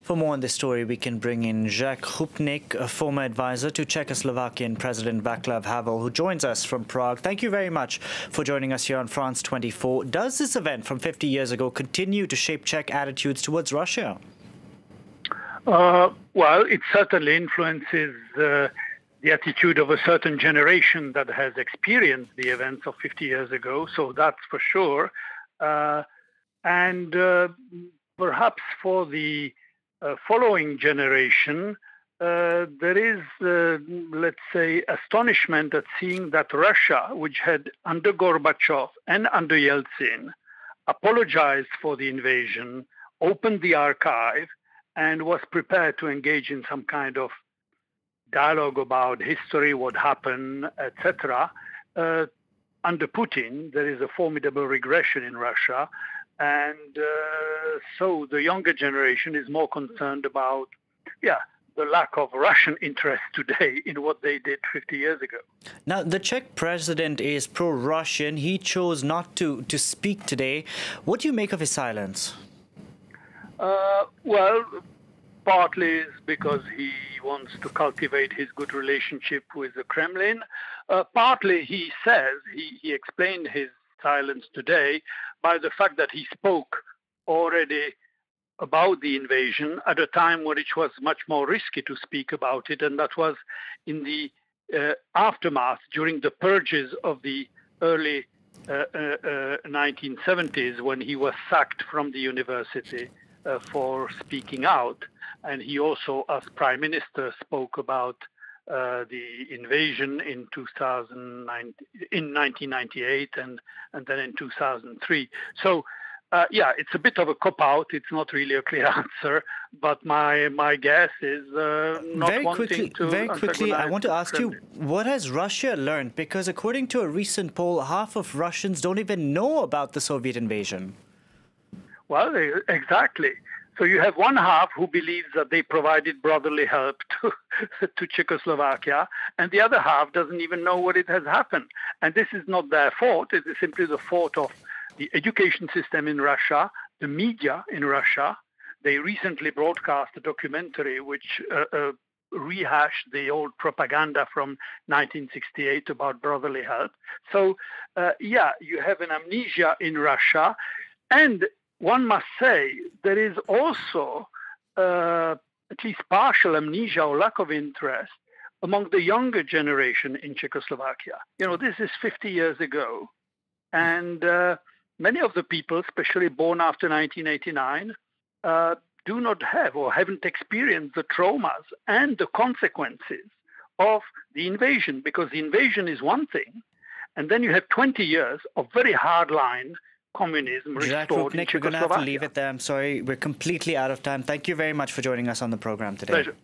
For more on this story, we can bring in Jacques Rupnik, a former advisor to Czechoslovakian President Václav Havel, who joins us from Prague. Thank you very much for joining us here on France 24. Does this event from 50 years ago continue to shape Czech attitudes towards Russia? Well, it certainly influences the attitude of a certain generation that has experienced the events of 50 years ago, so that's for sure. And perhaps for the following generation, there is, let's say, astonishment at seeing that Russia, which had under Gorbachev and under Yeltsin apologized for the invasion, opened the archive, and was prepared to engage in some kind of dialogue about history, what happened, etc. Under Putin, there is a formidable regression in Russia. And so the younger generation is more concerned about, the lack of Russian interest today in what they did 50 years ago. Now, the Czech president is pro-Russian. He chose not to speak today. What do you make of his silence? Well, partly is because he wants to cultivate his good relationship with the Kremlin. Partly he says, he explained his silence today by the fact that he spoke already about the invasion at a time when it was much more risky to speak about it, and that was in the aftermath during the purges of the early 1970s, when he was sacked from the university for speaking out. And he also, as prime minister, spoke about the invasion in 1998 and then in 2003. So, it's a bit of a cop-out. It's not really a clear answer, but my guess is not Very quickly, I want to ask you, what has Russia learned? Because according to a recent poll, half of Russians don't even know about the Soviet invasion. Well, exactly. So you have one half who believes that they provided brotherly help to Czechoslovakia, and the other half doesn't even know what it has happened. And this is not their fault. It is simply the fault of the education system in Russia, the media in Russia. They recently broadcast a documentary which rehashed the old propaganda from 1968 about brotherly help. So, you have an amnesia in Russia, and one must say there is also at least partial amnesia or lack of interest among the younger generation in Czechoslovakia. This is 50 years ago. And many of the people, especially born after 1989, do not have or haven't experienced the traumas and the consequences of the invasion, because the invasion is one thing. And then you have 20 years of very hardline communism restored in Czechoslovakia. We're going to have to leave it there. I'm sorry, we're completely out of time. Thank you very much for joining us on the program today. Pleasure.